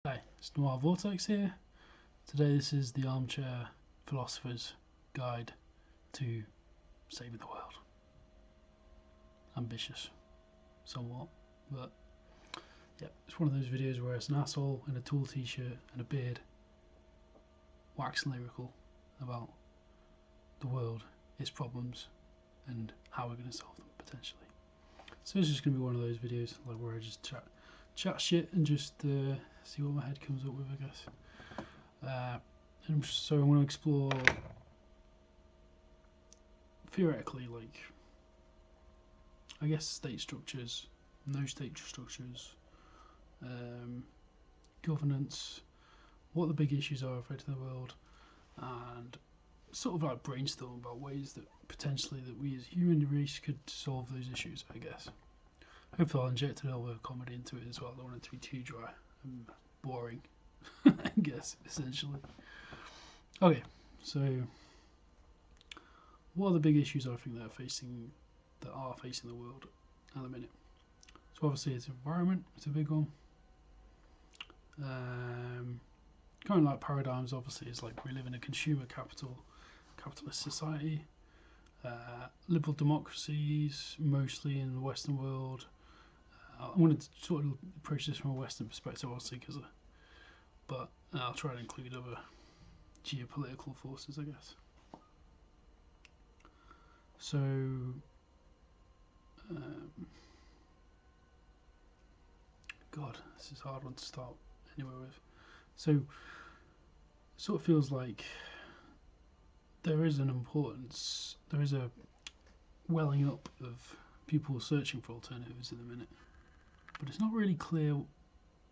Hi, it's Noir Vortex here. Today this is the Armchair Philosopher's Guide to Saving the World. Ambitious, somewhat, but yeah, it's one of those videos where it's an asshole in a Tool t-shirt and a beard waxing lyrical about the world, its problems, and how we're going to solve them, potentially. So it's just going to be one of those videos like where I just chat shit and just see what my head comes up with, I guess. And so I'm going to explore theoretically, like, I guess, state structures, no state structures, governance, what the big issues are affecting the world, and sort of like brainstorm about ways that potentially that we as human race could solve those issues, I guess. Hopefully I'll inject a little bit of comedy into it as well. I don't want it to be too dry and boring, I guess, essentially. Okay, so what are the big issues I think that are facing the world at the minute? So obviously it's environment, it's a big one. Kind of like paradigms, obviously, is like we live in a capitalist society. Liberal democracies, mostly in the Western world. I wanted to sort of approach this from a Western perspective, obviously, but I'll try to include other geopolitical forces, I guess. So, God, this is a hard one to start anywhere with. So, it sort of feels like there is an importance, there is a welling up of people searching for alternatives in the minute, but it's not really clear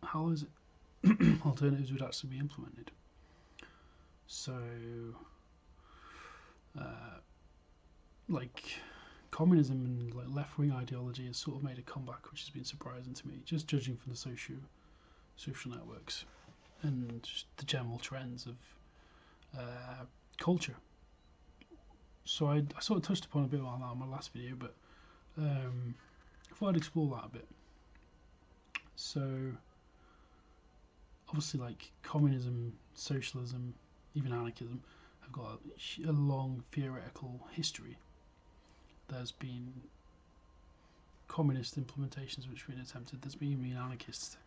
how is it alternatives would actually be implemented. So, like communism and like left-wing ideology has sort of made a comeback, which has been surprising to me, just judging from the social networks and just the general trends of culture. So I sort of touched upon a bit on that in my last video, but I thought I'd explore that a bit. So obviously, like communism, socialism, even anarchism have got a long theoretical history. There's been communist implementations which have been attempted. There's been anarchist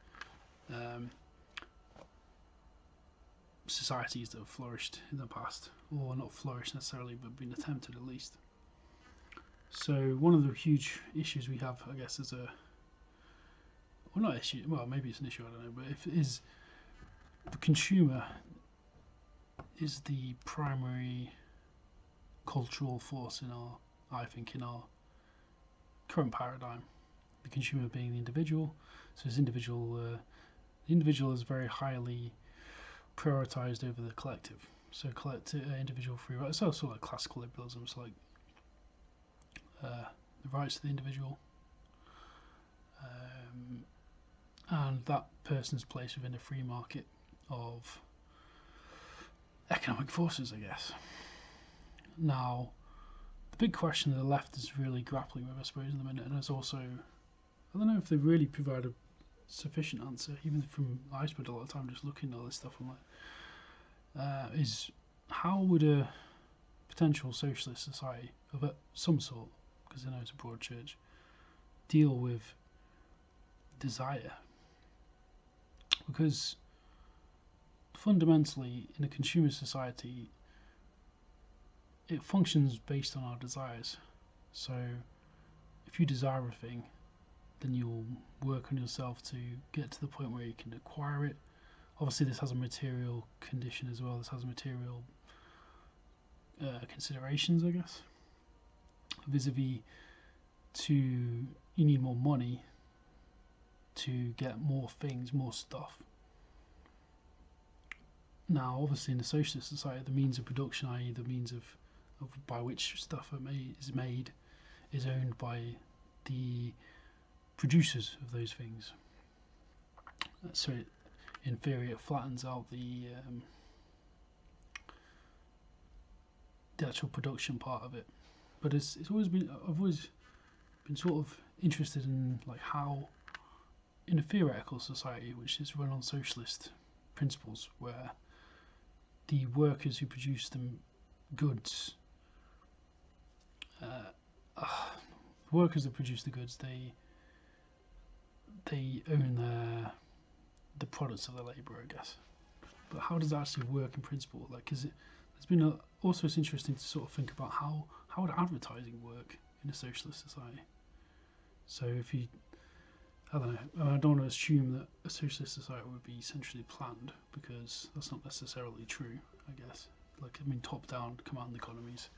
societies that have flourished in the past, or not flourished necessarily, but been attempted at least. So one of the huge issues we have, I guess, is not issue. Well, maybe it's an issue. I don't know, but if it is, the consumer is the primary cultural force in our current paradigm. The consumer being the individual. So as the individual is very highly prioritized over the collective. So individual free rights. So sort of like classical liberalism. So like the rights of the individual, and that person's place within a free market of economic forces, I guess. Now, the big question that the left is really grappling with, I suppose, in the minute, and it's also, I don't know if they really provide a sufficient answer, even from I spent a lot of time just looking at all this stuff. I'm like, is how would a potential socialist society of some sort, because I know it's a broad church, deal with desire? Because fundamentally, in a consumer society, it functions based on our desires. So if you desire a thing, then you'll work on yourself to get to the point where you can acquire it. Obviously this has a material condition as well. This has material considerations, I guess, vis-a-vis to you need more money to get more things, more stuff. Now obviously in a socialist society, the means of production, i.e. the means of by which stuff is made, is owned by the producers of those things. So in theory it flattens out the actual production part of it. But I've always been sort of interested in like how in a theoretical society which is run on socialist principles, where the workers who produce the goods, workers that produce the goods, they own the products of their labour, I guess. But how does that actually work in principle? Like, is it? There's been also it's interesting to sort of think about how would advertising work in a socialist society. So if you, I don't know, I don't want to assume that a socialist society would be centrally planned, because that's not necessarily true, I guess. Like, I mean, top-down command economies.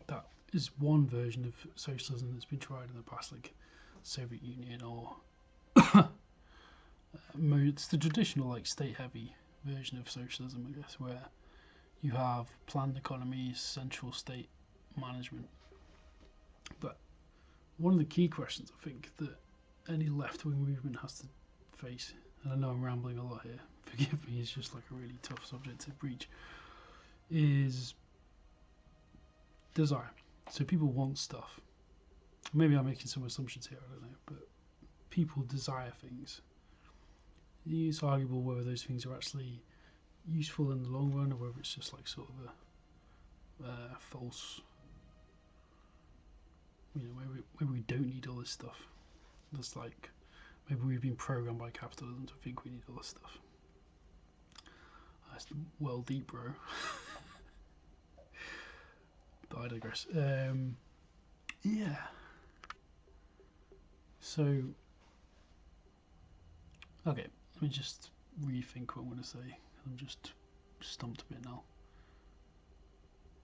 That is one version of socialism that's been tried in the past, like Soviet Union, or it's the traditional, like, state-heavy version of socialism, I guess, where you have planned economies, central state management. But one of the key questions, I think, that any left-wing movement has to face, and I know I'm rambling a lot here, forgive me, it's just like a really tough subject to breach, is desire. So people want stuff. Maybe I'm making some assumptions here, I don't know, but people desire things. It's arguable whether those things are actually useful in the long run, or whether it's just like sort of a false, you know, maybe we don't need all this stuff. That's like, maybe we've been programmed by capitalism to think we need all this stuff. That's well deep, bro. But I digress. Yeah. So, okay, let me just rethink what I'm going to say. I'm just stumped a bit now.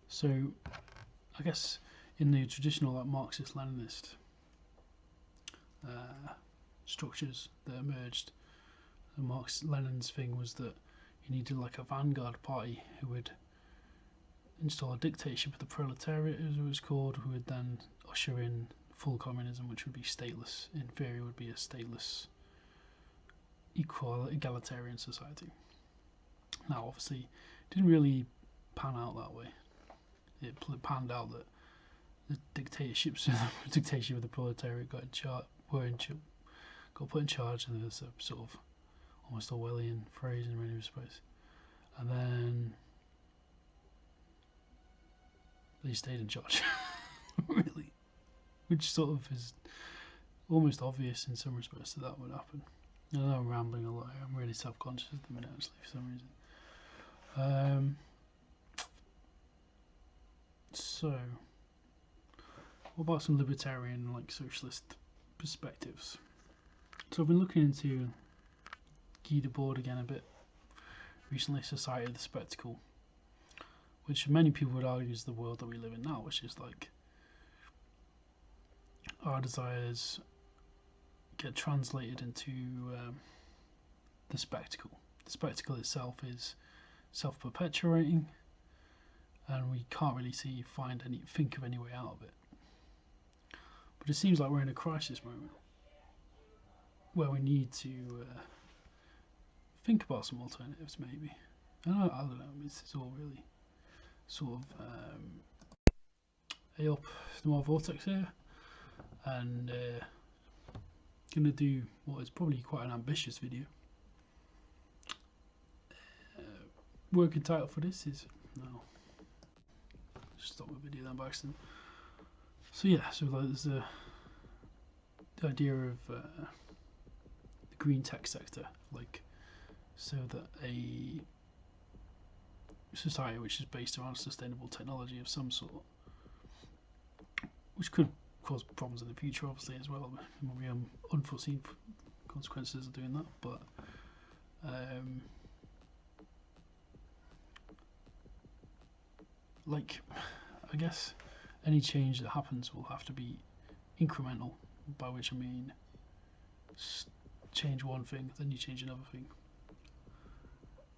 So, I guess in the traditional, like, Marxist-Leninist structures that emerged, Lenin's thing was that you needed like a vanguard party who would install a dictatorship of the proletariat, as it was called, who would then usher in full communism, which would be stateless. In theory, would be a stateless, equal, egalitarian society. Now, obviously, it didn't really pan out that way. It panned out that the dictatorship of the proletariat got put in charge, and there's a sort of almost Orwellian phrase in many respects. And then they stayed in charge, really, which sort of is almost obvious in some respects that would happen. I know I'm rambling a lot here. I'm really self-conscious at the minute, actually, for some reason. So, what about some libertarian, like, socialist perspectives? So I've been looking into Guy Debord again a bit recently, Society of the Spectacle, which many people would argue is the world that we live in now, which is like our desires get translated into the spectacle. The spectacle itself is self-perpetuating, and we can't really think of any way out of it. But it seems like we're in a crisis moment where we need to think about some alternatives, maybe. I don't know. It's all really sort of hey up, Noir Vortex here, and gonna do what is probably quite an ambitious video. Working title for this is stop my video then by accident. So yeah, so like there's the idea of the green tech sector, like, so that a society which is based around sustainable technology of some sort, which could cause problems in the future, obviously, as well. There will be unforeseen consequences of doing that, but like, I guess any change that happens will have to be incremental, by which I mean change one thing, then you change another thing.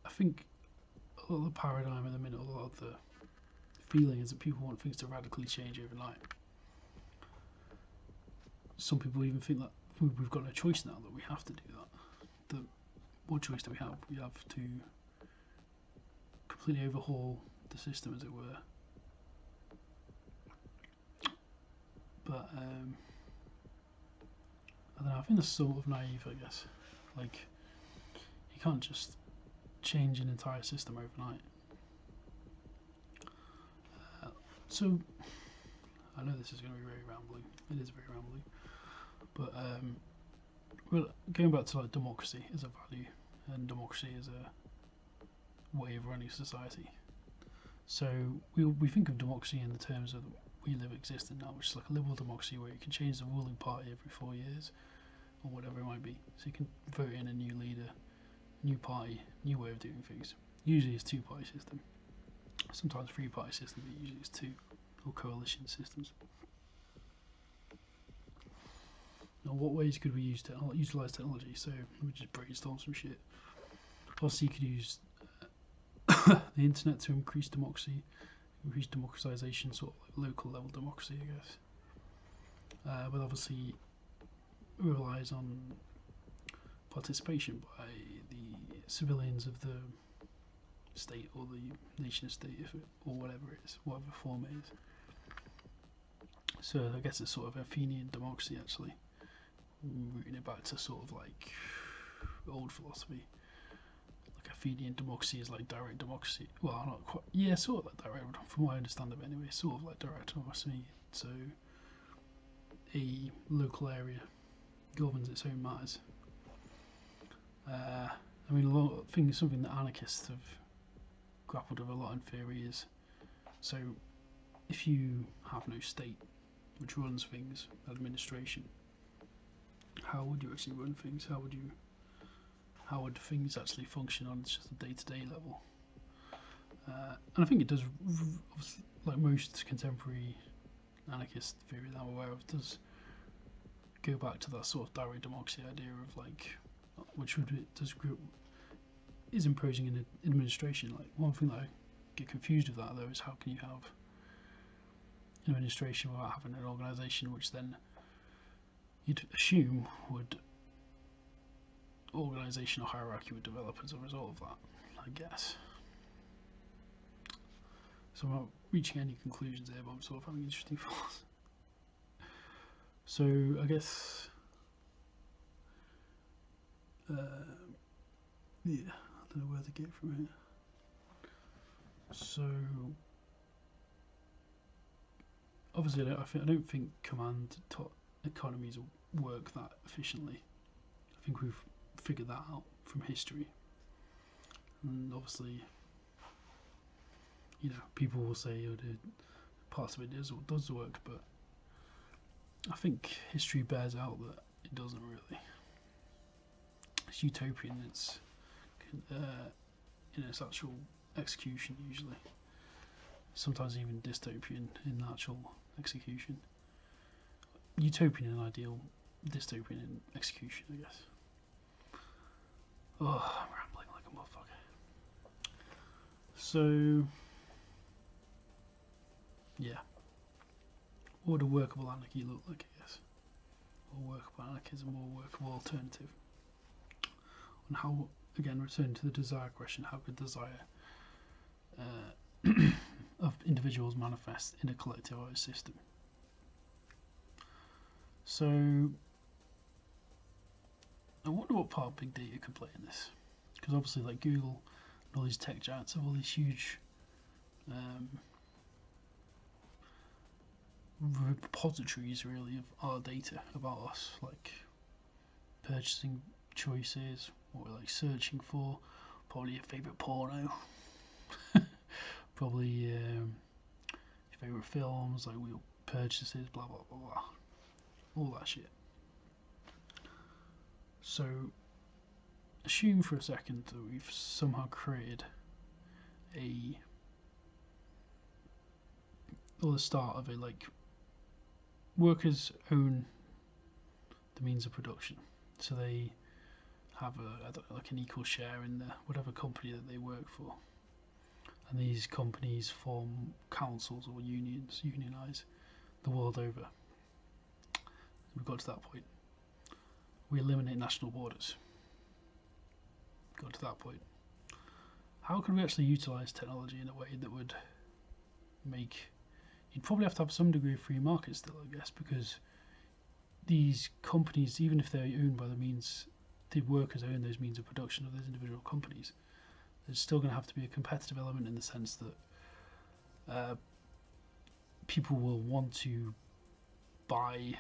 I think a lot of the paradigm at the minute, a lot of the feeling is that people want things to radically change overnight. Some people even think that we've got no choice now, that we have to do that. What choice do we have? We have to completely overhaul the system, as it were. But I don't know, I think that's sort of naive, I guess. Like, you can't just change an entire system overnight. So, I know this is going to be very rambling. It is very rambling. But, well, going back to like democracy as a value, and democracy as a way of running society. So, we think of democracy in the terms of we live existing now, which is like a liberal democracy where you can change the ruling party every 4 years, or whatever it might be. So you can vote in a new leader, new party, new way of doing things. Usually it's two-party system. Sometimes three-party system, but usually it's two, or coalition systems. Now, what ways could we utilise technology? So let me just brainstorm some shit. Obviously, you could use the internet to increase democracy, increase democratisation, sort of like local level democracy, I guess. But obviously, it relies on participation by the civilians of the state or the nation state, or whatever it is, whatever form it is. So I guess it's sort of Athenian democracy, actually, rooting it back to sort of like old philosophy. Like Athenian democracy is like direct democracy. Well, not quite. Yeah, sort of like direct, from what I understand of it anyway. Sort of like direct democracy. So a local area governs its own matters. I mean, a lot of things, something that anarchists have grappled with a lot in theory is, so if you have no state which runs things, administration, how would you actually run things? How would things actually function on just a day-to-day level? And I think it does, like most contemporary anarchist theory that I'm aware of, does go back to that sort of direct democracy idea of like, which is imposing an administration. Like, one thing that I get confused with that though is how can you have an administration without having an organisation, which then you'd assume organisation or hierarchy would develop as a result of that, I guess. So I'm not reaching any conclusions here, but I'm sort of having interesting thoughts. So I guess, yeah, I don't know where to get from here. So obviously, I don't think command economies work that efficiently. I think we've figured that out from history, and obviously, you know, people will say parts of it does work, but I think history bears out that it doesn't really. It's utopian. It's in its actual execution usually. Sometimes even dystopian in actual execution. Utopian in ideal, dystopian in execution, I guess. Oh, I'm rambling like a motherfucker. So, yeah. What would a workable anarchy look like, I guess? Or workable anarchism, or workable alternative? And how, again, return to the desire question, how could desire of individuals manifest in a collectivized system? So, I wonder what part big data could play in this. Because obviously, like Google and all these tech giants have all these huge repositories, really, of our data about us, like purchasing choices, what we're like searching for, probably your favourite porno, probably your favourite films, like your purchases, blah blah blah blah, all that shit. So assume for a second that we've somehow created the start of a, like, workers own the means of production, so they have like an equal share in whatever company that they work for, and these companies form councils or unionize the world over. We've got to that point. We eliminate national borders. Got to that point. How could we actually utilise technology in a way that would make... You'd probably have to have some degree of free market still, I guess, because these companies, even if they're owned by the workers own those means of production of those individual companies, there's still going to have to be a competitive element in the sense that people will want to buy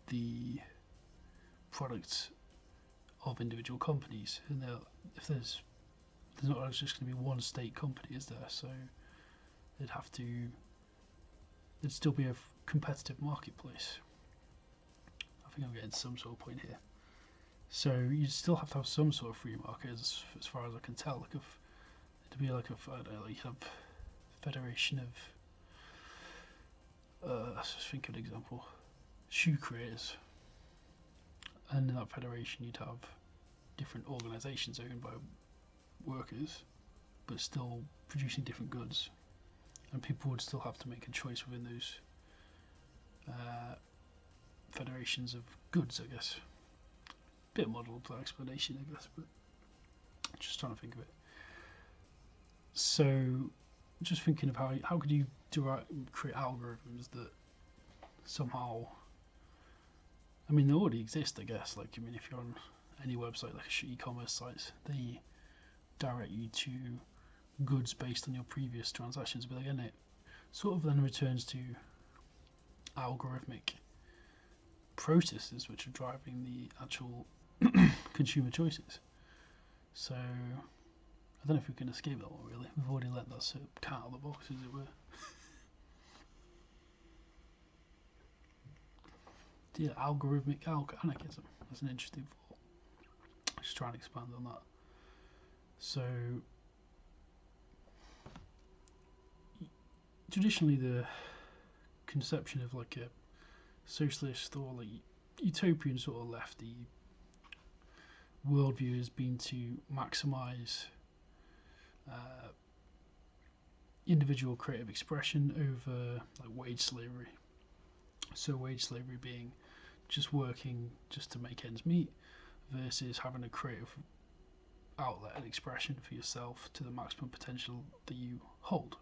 the products of individual companies, and if there's not just going to be one state company, is there? So there'd still be a competitive marketplace. I think I'm getting some sort of point here. So you still have to have some sort of free market, as far as I can tell. Like if to be like I don't know, like you have federation of let's just think of an example, shoe creators, and in that federation you'd have different organisations owned by workers, but still producing different goods, and people would still have to make a choice within those federations of goods, I guess. Bit muddled that explanation, I guess, but just trying to think of it. So, just thinking of how could you create algorithms that somehow, I mean, they already exist, I guess. Like, I mean, if you're on any website, like e-commerce sites, they direct you to goods based on your previous transactions. But again, it sort of then returns to algorithmic processes which are driving the actual consumer choices. So I don't know if we can escape that one, really. We've already let that sort of cat out of the box, as it were. Yeah, algorithmic anarchism. That's an interesting thought. Just trying to expand on that. So traditionally, the conception of like a socialist or like utopian sort of lefty worldview has been to maximise individual creative expression over like wage slavery. So wage slavery being just working just to make ends meet versus having a creative outlet and expression for yourself to the maximum potential that you hold.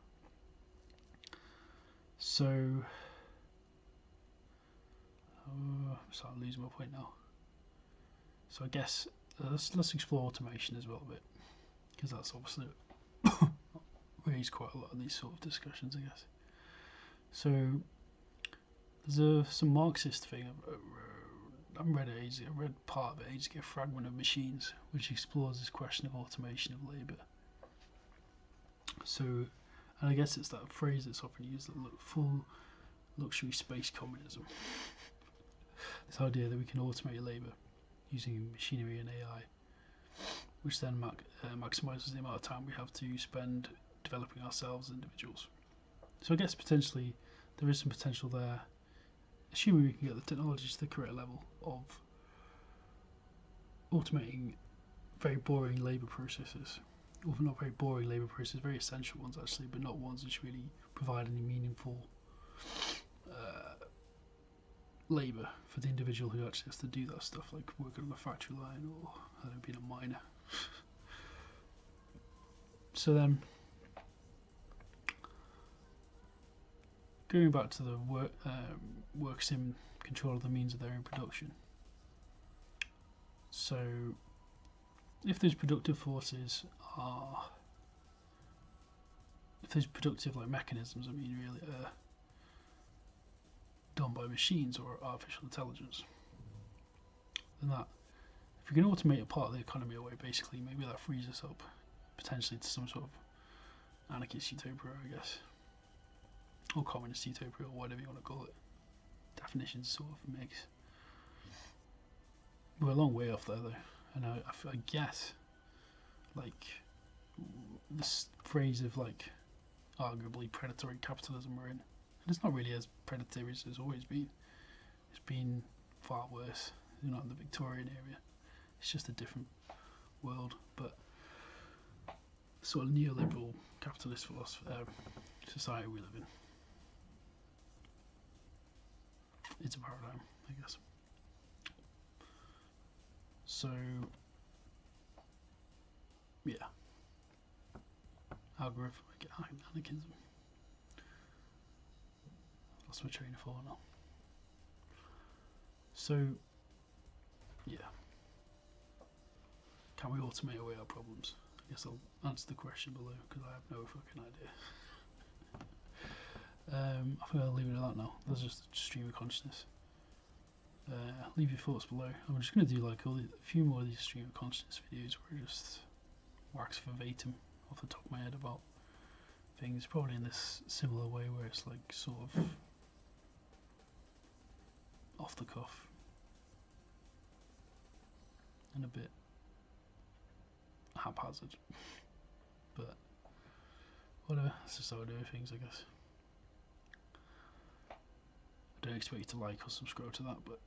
So I'm starting to lose my point now. So I guess let's explore automation as well a bit, because that's obviously raised quite a lot of these sort of discussions, I guess. So there's some Marxist thing I read part of it ages ago, Fragment of Machines, which explores this question of automation of labour. So, and I guess it's that phrase that's often used, that full luxury space communism. This idea that we can automate labour using machinery and AI, which then maximises the amount of time we have to spend developing ourselves as individuals. So I guess potentially there is some potential there, assuming we can get the technology to the correct level of automating very boring labour processes. Or not very boring labour processes, very essential ones actually, but not ones which really provide any meaningful labour for the individual who actually has to do that stuff, like working on a factory line or being a miner. So then, going back to the works in control of the means of their own production. So, if those productive forces are, if those productive like mechanisms, I mean, really are done by machines or artificial intelligence, then that, if you can automate a part of the economy away, basically, maybe that frees us up potentially to some sort of anarchist utopia, I guess, or communist utopia, or whatever you want to call it. Definitions sort of mix. We're a long way off there, though, and I guess, like, this phrase of like arguably predatory capitalism we're in, and it's not really as predatory as it's always been. It's been far worse, in the Victorian area. It's just a different world, but sort of neoliberal capitalist society we live in. It's a paradigm, I guess. So, yeah. Algorithmic anarchism. Lost my train of thought now. So, yeah. Can we automate away our problems? I guess I'll answer the question below because I have no fucking idea. I think I'll leave it at that now. That's just a stream of consciousness. Leave your thoughts below. I'm just going to do like a few more of these stream of consciousness videos where I just wax verbatim off the top of my head about things, probably in this similar way where it's like sort of off the cuff and a bit haphazard, but whatever, that's just how I do things, I guess. I don't expect you to like or subscribe to that, but